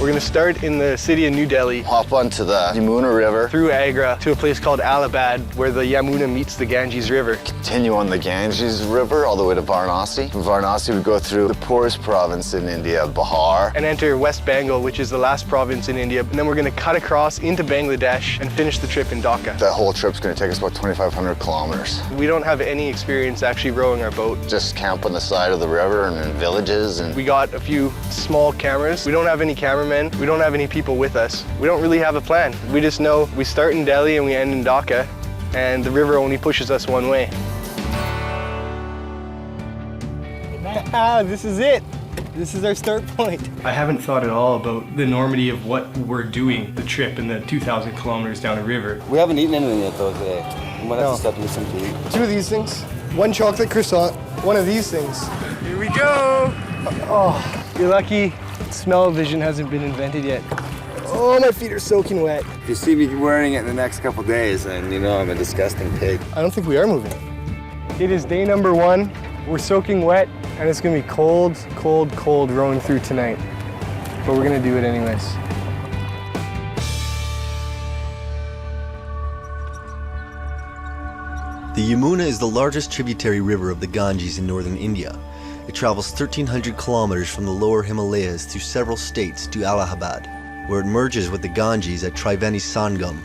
We're gonna start in the city of New Delhi, Hop onto the Yamuna River. through Agra to a place called Allahabad, where the Yamuna meets the Ganges River. Continue on the Ganges River all the way to Varanasi. From Varanasi, we go through the poorest province in India, Bihar. And enter West Bengal, which is the last province in India. And then we're gonna cut across into Bangladesh and finish the trip in Dhaka. That whole trip's gonna take us about 2,500 kilometers. We don't have any experience actually rowing our boat. Just camp on the side of the river and in villages. And We got a few small cameras. We don't have any cameramen. We don't have any people with us. We don't really have a plan. We just know we start in Delhi and we end in Dhaka, and the river only pushes us one way. This is it. This is our start point. I haven't thought at all about the enormity of what we're doing, the trip and the 2,000 kilometers down a river. We haven't eaten anything yet though today. We might have to stop and get something to eat. 2 of these things, 1 chocolate croissant, 1 of these things. Here we go. Oh, you're lucky smell-o-vision hasn't been invented yet. Oh, my feet are soaking wet. If you see me wearing it in the next couple days, then you know I'm a disgusting pig. I don't think we are moving. It is day number 1. We're soaking wet, and it's gonna be cold, cold, cold rowing through tonight. But we're gonna do it anyways. The Yamuna is the largest tributary river of the Ganges in northern India. It travels 1,300 kilometers from the lower Himalayas through several states to Allahabad, where it merges with the Ganges at Triveni Sangam.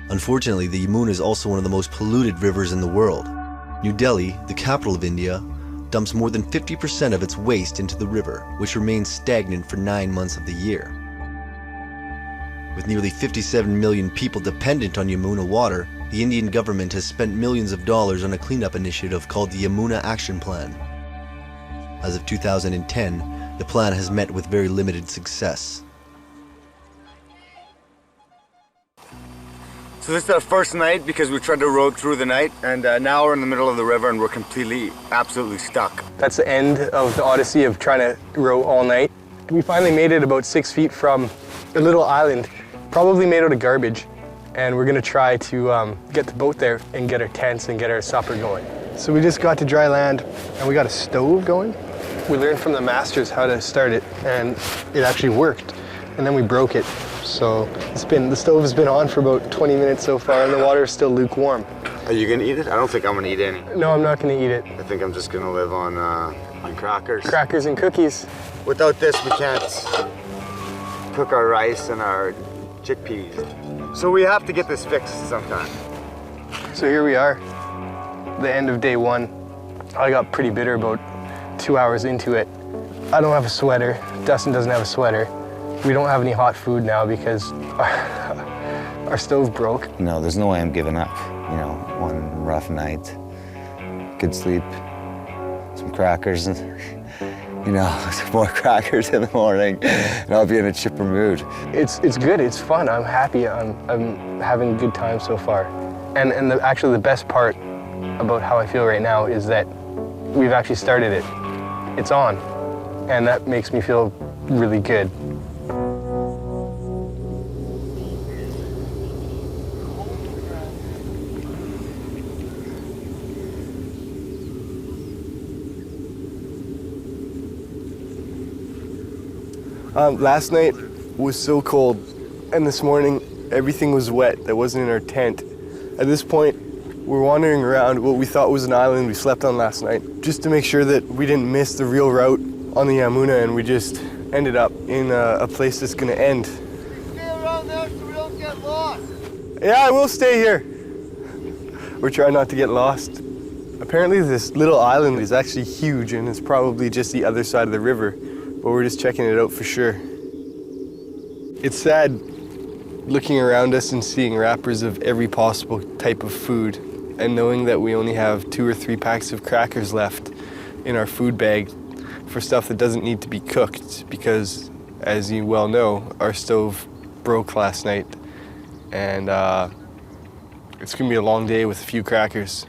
Unfortunately, the Yamuna is also one of the most polluted rivers in the world. New Delhi, the capital of India, dumps more than 50% of its waste into the river, which remains stagnant for 9 months of the year. With nearly 57 million people dependent on Yamuna water, the Indian government has spent millions of dollars on a cleanup initiative called the Yamuna Action Plan. As of 2010, the plan has met with very limited success. So this is our first night because we tried to row through the night, and now we're in the middle of the river and we're completely, absolutely stuck. That's the end of the odyssey of trying to row all night. We finally made it about 6 feet from a little island, probably made out of garbage. And we're gonna try to get the boat there and get our tents and get our supper going. So we just got to dry land and we got a stove going. We learned from the masters how to start it, and it actually worked. And then we broke it. So the stove has been on for about 20 minutes so far, and the water is still lukewarm. Are you gonna eat it? I don't think I'm gonna eat any. No, I'm not gonna eat it. I think I'm just gonna live on crackers. Crackers and cookies. Without this, we can't cook our rice and our chickpeas. So we have to get this fixed sometime. So here we are, the end of day 1. I got pretty bitter about 2 hours into it. I don't have a sweater. Dustin doesn't have a sweater. We don't have any hot food now because our stove broke. No, there's no way I'm giving up. You know, one rough night, good sleep, some crackers, and you know, some more crackers in the morning, and I'll be in a chipper mood. It's good, it's fun, I'm happy, I'm having a good time so far. And actually the best part about how I feel right now is that we've actually started it. It's on, and that makes me feel really good. Last night was so cold, and this morning everything was wet that wasn't in our tent. At this point, we're wandering around what we thought was an island we slept on last night, just to make sure that we didn't miss the real route on the Yamuna, and we just ended up in a place that's gonna end. Stay around there so we don't get lost. Yeah, I will stay here. We're trying not to get lost. Apparently this little island is actually huge, and it's probably just the other side of the river. But we're just checking it out for sure. It's sad looking around us and seeing wrappers of every possible type of food, and knowing that we only have 2 or 3 packs of crackers left in our food bag for stuff that doesn't need to be cooked, because as you well know, our stove broke last night, and it's gonna be a long day with a few crackers.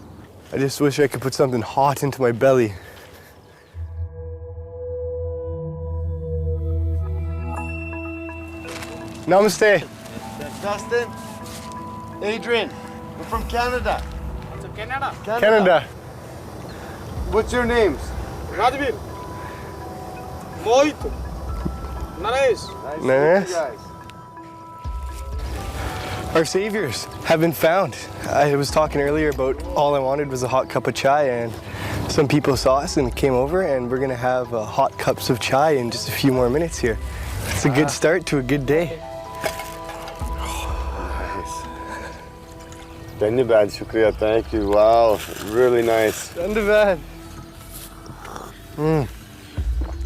I just wish I could put something hot into my belly. Namaste. Dustin, Adrian, we're from Canada. Canada. What's your names? Radvir, Mohit, Nice. Our saviors have been found. I was talking earlier about all I wanted was a hot cup of chai, and some people saw us and came over, and we're gonna have hot cups of chai in just a few more minutes here. It's a good start to a good day. Dhanyabad, shukriya, thank you. Wow, really nice. Dhanyabad.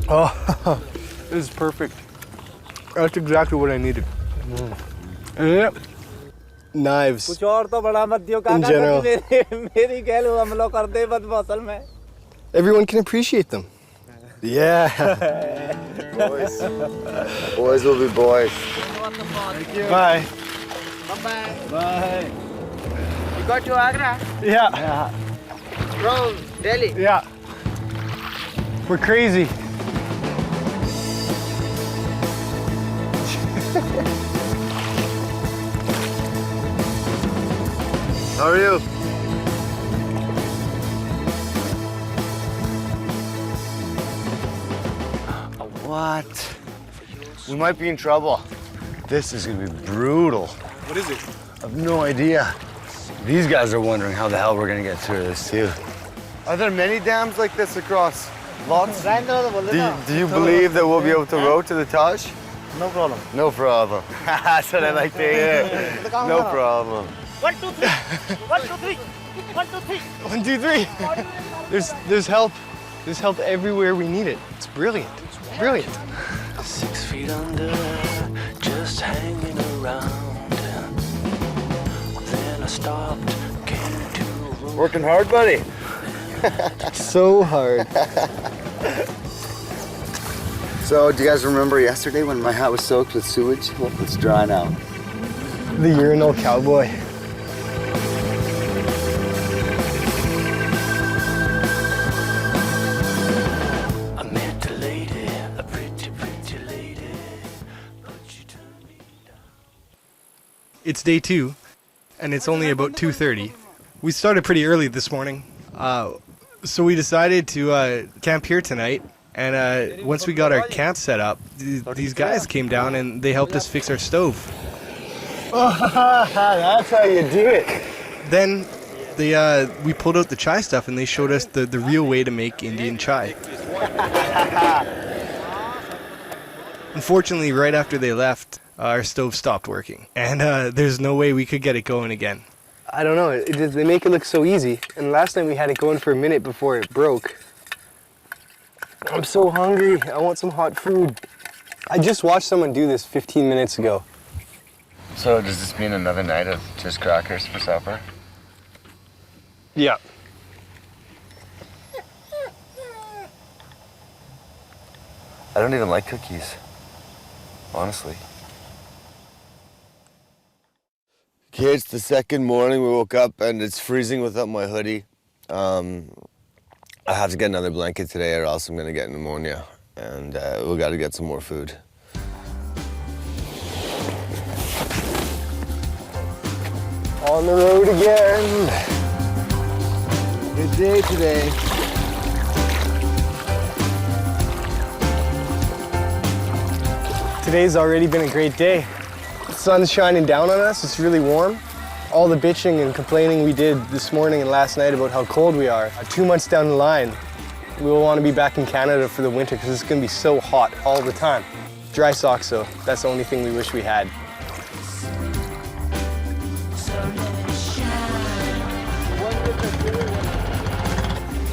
Oh, this is perfect. That's exactly what I needed. Yep. Knives. In general. Everyone can appreciate them. Yeah. Boys will be boys. Bye. Bye. You got to Agra? Yeah. From Delhi? Yeah. We're crazy. How are you? What? We might be in trouble. This is gonna be brutal. What is it? I have no idea. These guys are wondering how the hell we're gonna get through this too. Are there many dams like this across lots? Do you believe that we'll be able to row to the Taj? No problem. No problem. That's what I like to hear. No problem. 1, 2, 3. 1, 2, 3. 1, 2, 3. 1, 2, 3. There's help. There's help everywhere we need it. It's brilliant. It's brilliant. 6 feet under, just hanging around. Then I stopped, came to a room. Working hard, buddy. So hard. So, do you guys remember yesterday when my hat was soaked with sewage? Well, it's dry now. The urinal cowboy. I met a lady, a pretty, pretty lady, but she turned me down. It's day 2, and it's only about 2:30. We started pretty early this morning, so we decided to camp here tonight. And once we got our camp set up, these guys came down and they helped us fix our stove. That's how you do it. Then we pulled out the chai stuff and they showed us the real way to make Indian chai. Unfortunately, right after they left, our stove stopped working. And there's no way we could get it going again. I don't know, they make it look so easy. And last time we had it going for a minute before it broke. I'm so hungry. I want some hot food. I just watched someone do this 15 minutes ago. So does this mean another night of just crackers for supper? Yeah. I don't even like cookies, honestly. Okay, it's the second morning. We woke up and it's freezing without my hoodie. I have to get another blanket today or else I'm gonna get pneumonia. And we gotta get some more food. On the road again. Good day today. Today's already been a great day. The sun's shining down on us, it's really warm. All the bitching and complaining we did this morning and last night about how cold we are, 2 months down the line, we'll want to be back in Canada for the winter because it's going to be so hot all the time. Dry socks though, that's the only thing we wish we had.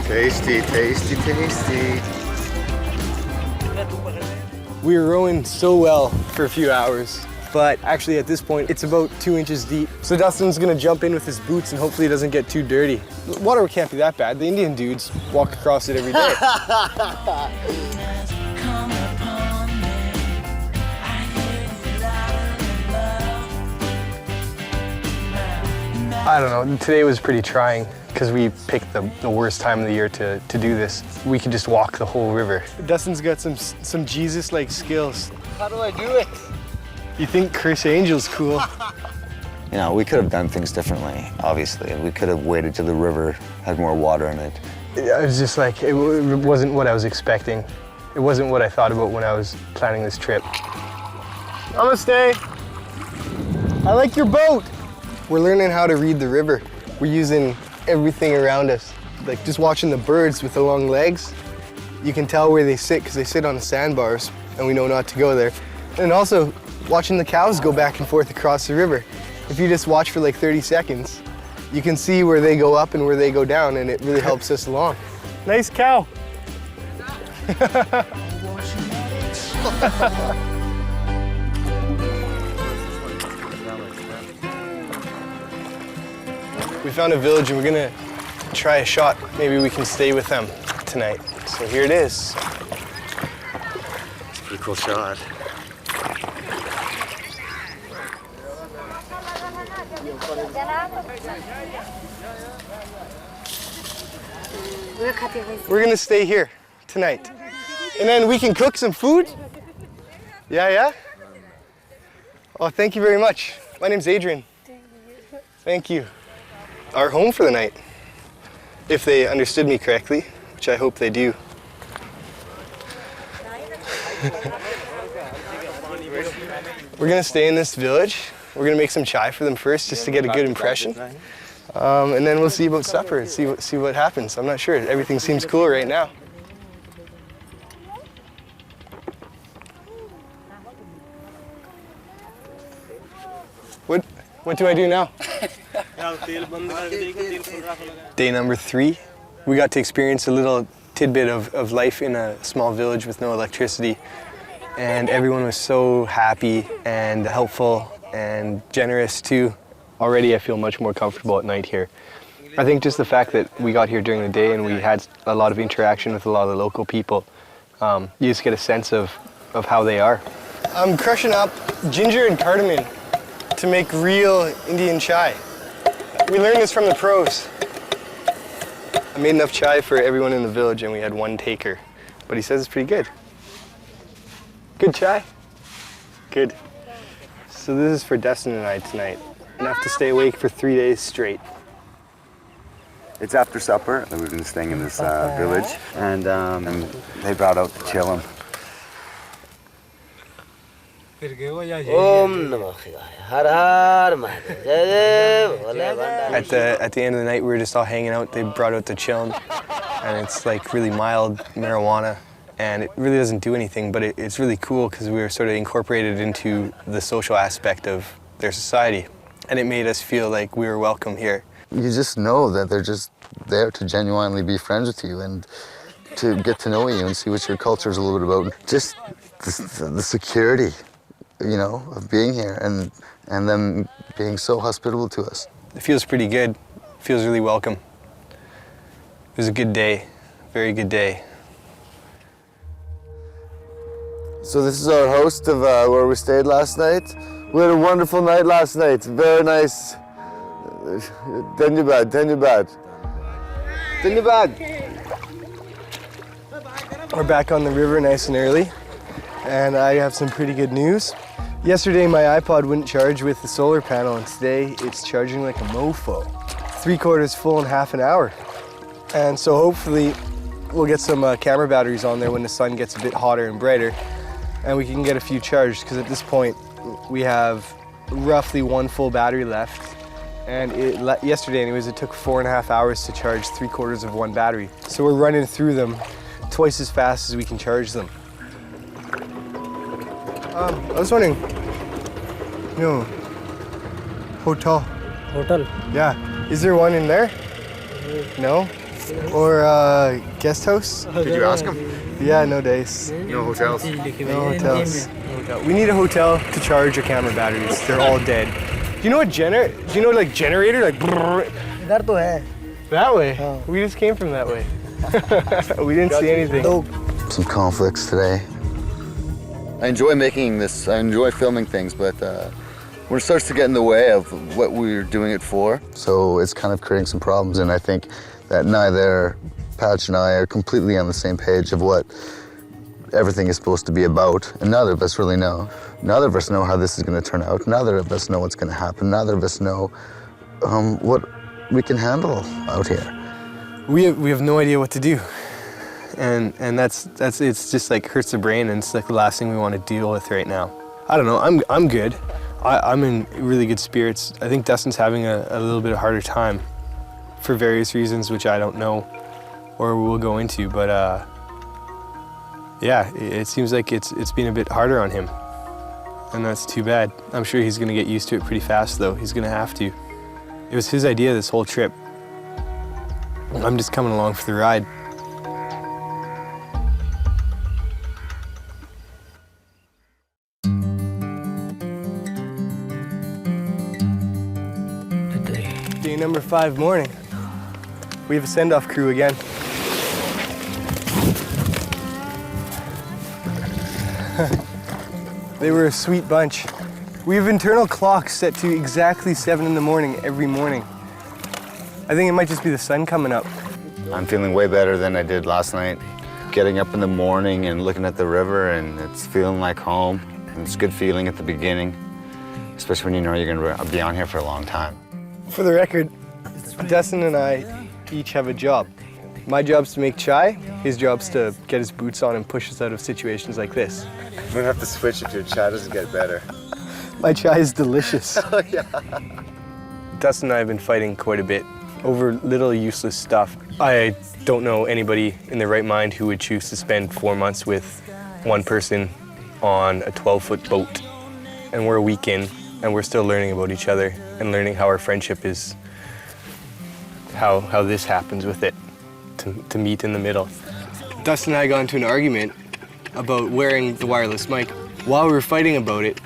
Tasty, tasty, tasty. We were rowing so well for a few hours, but actually at this point it's about 2 inches deep. So Dustin's gonna jump in with his boots and hopefully it doesn't get too dirty. The water can't be that bad. The Indian dudes walk across it every day. I don't know, today was pretty trying because we picked the worst time of the year to do this. We could just walk the whole river. Dustin's got some Jesus-like skills. How do I do it? You think Chris Angel's cool? You know, we could have done things differently, obviously. We could have waited till the river had more water in it. I was just like, it wasn't what I was expecting. It wasn't what I thought about when I was planning this trip. Namaste. I like your boat. We're learning how to read the river. We're using everything around us. Like just watching the birds with the long legs, you can tell where they sit because they sit on the sandbars and we know not to go there. And also watching the cows go back and forth across the river. If you just watch for like 30 seconds, you can see where they go up and where they go down, and it really helps us along. Nice cow. We found a village and we're gonna try a shot. Maybe we can stay with them tonight. So here it is. It's a pretty cool shot. We're gonna stay here tonight. And then we can cook some food? Yeah? Oh, thank you very much. My name's Adrian. Thank you. Our home for the night, if they understood me correctly, which I hope they do. We're gonna stay in this village. We're gonna make some chai for them first, just to get a good impression. And then we'll see about supper and see what happens. I'm not sure. Everything seems cool right now. What do I do now? Day number 3. We got to experience a little tidbit of life in a small village with no electricity. And everyone was so happy and helpful and generous too. Already I feel much more comfortable at night here. I think just the fact that we got here during the day and we had a lot of interaction with a lot of the local people, you just get a sense of how they are. I'm crushing up ginger and cardamom to make real Indian chai. We learned this from the pros. I made enough chai for everyone in the village and we had one taker, but he says it's pretty good. Good chai? Good. So this is for Destin and I tonight. Enough to stay awake for 3 days straight. It's after supper. We've been staying in this village, and they brought out the chillum. At the end of the night, we were just all hanging out. They brought out the chillum, and it's like really mild marijuana, and it really doesn't do anything, but it's really cool because we were sort of incorporated into the social aspect of their society, and it made us feel like we were welcome here. You just know that they're just there to genuinely be friends with you and to get to know you and see what your culture is a little bit about. Just the security, you know, of being here and them being so hospitable to us. It feels pretty good. It feels really welcome. It was a good day, very good day. So this is our host of where we stayed last night. We had a wonderful night last night. Very nice. Dhanyabad. We're back on the river nice and early, and I have some pretty good news. Yesterday my iPod wouldn't charge with the solar panel, and today it's charging like a mofo. 3/4 full in half an hour. And so hopefully we'll get some camera batteries on there when the sun gets a bit hotter and brighter, and we can get a few charged, because at this point we have roughly 1 full battery left. And yesterday anyways, it took 4.5 hours to charge 3/4 of one battery. So we're running through them twice as fast as we can charge them. I was wondering, hotel. Hotel? Yeah, is there one in there? No? Or guest house? Did you ask them? Yeah, no days. No hotels? No hotels. We need a hotel to charge our camera batteries. They're all dead. Do you know what like generator? Like that way? Oh. We just came from that way. We didn't see anything. Some conflicts today. I enjoy making this, I enjoy filming things, but when it starts to get in the way of what we're doing it for, so it's kind of creating some problems, and I think that neither Patch and I are completely on the same page of what everything is supposed to be about, and neither of us really know. Neither of us know how this is going to turn out. Neither of us know what's going to happen. Neither of us know what we can handle out here. We have no idea what to do. and it's just like hurts the brain, and it's like the last thing we want to deal with right now. I don't know, I'm good. I'm in really good spirits. I think Dustin's having a little bit of harder time for various reasons, which I don't know or we'll go into, but yeah, it seems like it's been a bit harder on him, and that's too bad. I'm sure he's gonna get used to it pretty fast though. He's gonna have to. It was his idea this whole trip. I'm just coming along for the ride. Day number 5 morning. We have a send-off crew again. They were a sweet bunch. We have internal clocks set to exactly 7 in the morning every morning. I think it might just be the sun coming up. I'm feeling way better than I did last night. Getting up in the morning and looking at the river, and it's feeling like home. And it's a good feeling at the beginning, especially when you know you're gonna be on here for a long time. For the record, Dustin and I each have a job. My job's to make chai, his job's to get his boots on and push us out of situations like this. I'm gonna have to switch if your chai doesn't get better. My chai is delicious. Oh, yeah. Dustin and I have been fighting quite a bit over little useless stuff. I don't know anybody in their right mind who would choose to spend 4 months with one person on a 12-foot boat. And we're a week in, and we're still learning about each other and learning how our friendship is, how this happens with it, to meet in the middle. Dustin and I got into an argument about wearing the wireless mic. While we were fighting about it,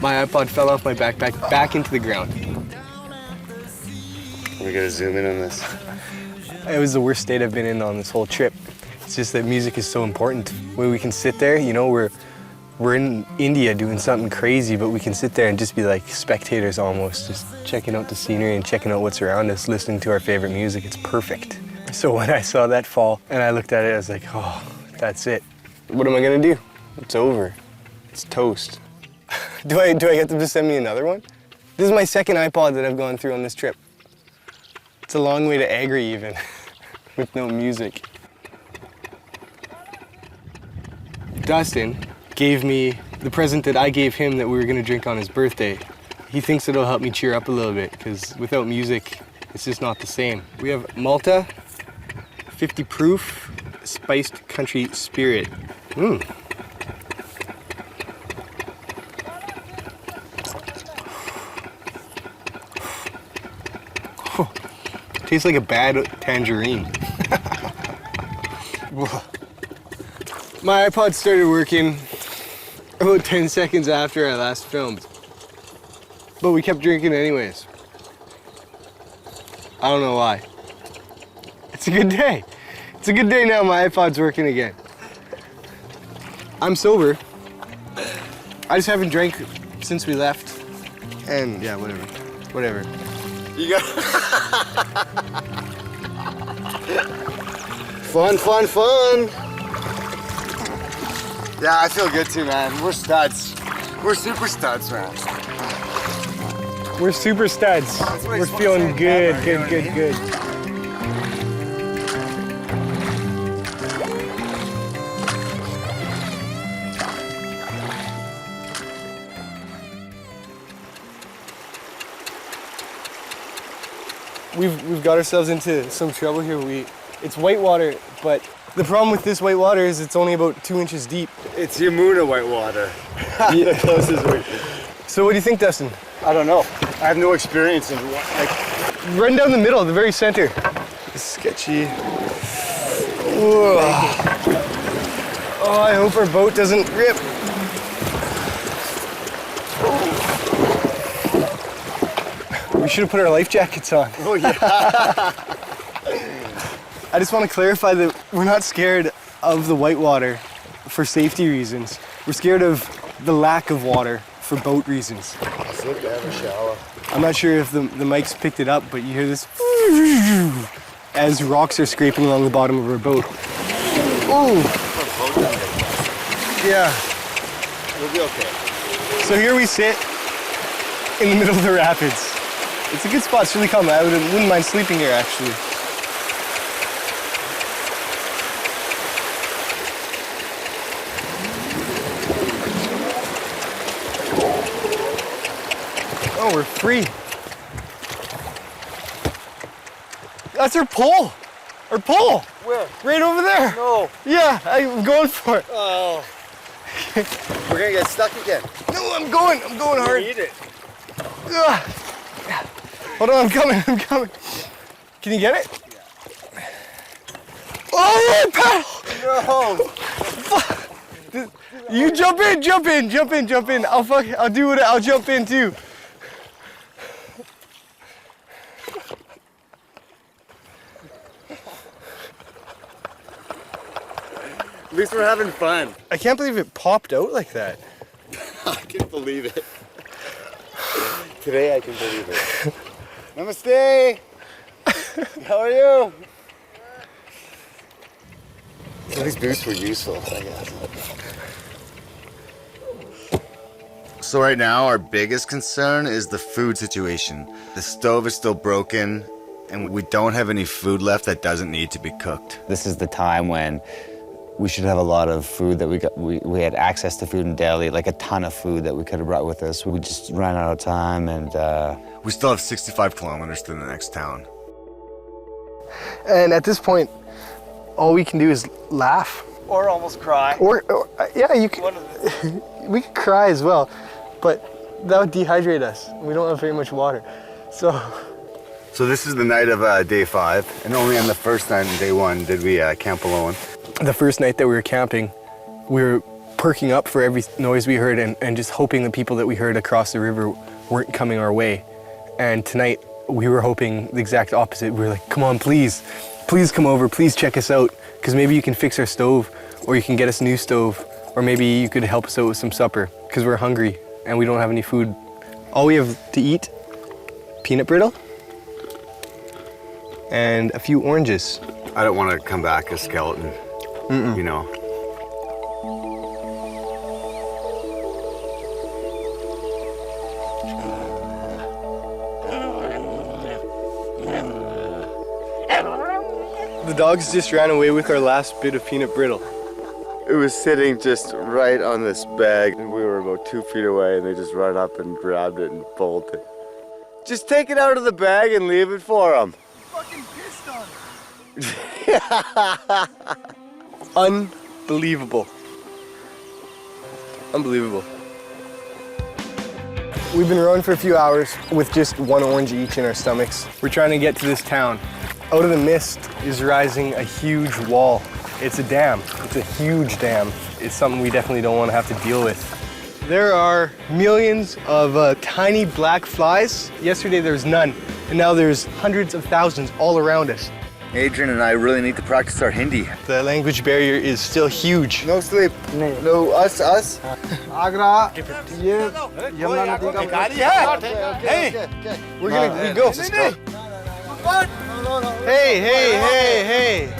my iPod fell off my backpack back into the ground. We gotta zoom in on this. It was the worst state I've been in on this whole trip. It's just that music is so important. When we can sit there, you know, we're in India doing something crazy, but we can sit there and just be like spectators almost, just checking out the scenery and checking out what's around us, listening to our favorite music. It's perfect. So when I saw that fall and I looked at it, I was like, oh, that's it. What am I gonna do? It's over. It's toast. Do I get them to send me another one? This is my second iPod that I've gone through on this trip. It's a long way to Agri even, with no music. Dustin gave me the present that I gave him that we were gonna drink on his birthday. He thinks it'll help me cheer up a little bit, because without music, it's just not the same. We have Malta, 50 proof, spiced country spirit. Oh, tastes like a bad tangerine. My iPod started working about 10 seconds after I last filmed, but we kept drinking anyways. I don't know why. It's a good day. It's a good day now, my iPod's working again. I'm sober. I just haven't drank since we left. And yeah, whatever. You got fun. Yeah, I feel good too, man. We're studs. We're super studs, man. We're super studs. We're feeling good, good. We've got ourselves into some trouble here. It's whitewater, but the problem with this whitewater is it's only about 2 inches deep. It's Yamuna whitewater. Yeah. The closest we can. So what do you think, Dustin? I don't know. I have no experience in Run down the middle, the very center. It's sketchy. Whoa. Oh, I hope our boat doesn't rip. We should have put our life jackets on. Oh, yeah. I just want to clarify that we're not scared of the whitewater for safety reasons. We're scared of the lack of water for boat reasons. Let's look to have a shower. I'm not sure if the mics picked it up, but you hear this as rocks are scraping along the bottom of our boat. Oh! Yeah. We'll be okay. So here we sit in the middle of the rapids. It's a good spot, it's really calm. I wouldn't mind sleeping here, actually. Oh, we're free. That's our pole. Our pole. Where? Right over there. No. Yeah, I'm going for it. Oh. We're gonna get stuck again. No, I'm going hard. Eat it. Ugh. Hold on, I'm coming. Can you get it? Yeah. Oh, paddle! No. You jump in. I'll do it. I'll jump in too. At least we're having fun. I can't believe it popped out like that. I can believe it. Today I can believe it. Namaste. How are you? Well, these boots were useful, I guess. So right now, our biggest concern is the food situation. The stove is still broken, and we don't have any food left that doesn't need to be cooked. This is the time when we should have a lot of food that we had access to food in Delhi, like a ton of food that we could have brought with us. We just ran out of time, and We still have 65 kilometers to the next town. And at this point, all we can do is laugh. Or almost cry. Or yeah, you can. We could cry as well, but that would dehydrate us. We don't have very much water, so. So this is the night of day 5, and only on the first night in day 1 did we camp alone. The first night that we were camping, we were perking up for every noise we heard and just hoping the people that we heard across the river weren't coming our way. And tonight, we were hoping the exact opposite. We were like, come on, please come over, please check us out, because maybe you can fix our stove, or you can get us a new stove, or maybe you could help us out with some supper, because we're hungry and we don't have any food. All we have to eat, peanut brittle and a few oranges. I don't want to come back a skeleton, you know. The dogs just ran away with our last bit of peanut brittle. It was sitting just right on this bag, and we were about 2 feet away, and they just ran up and grabbed it and bolted. Just take it out of the bag and leave it for them. Fucking pissed on it. Unbelievable. Unbelievable. We've been rowing for a few hours with just one orange each in our stomachs. We're trying to get to this town. Out of the mist is rising a huge wall. It's a dam. It's a huge dam. It's something we definitely don't want to have to deal with. There are millions of tiny black flies. Yesterday there was none, and now there's hundreds of thousands all around us. Adrian and I really need to practice our Hindi. The language barrier is still huge. No sleep. No, us. Agra. Yeah. Yamuna We're gonna go. Let's go. Hey.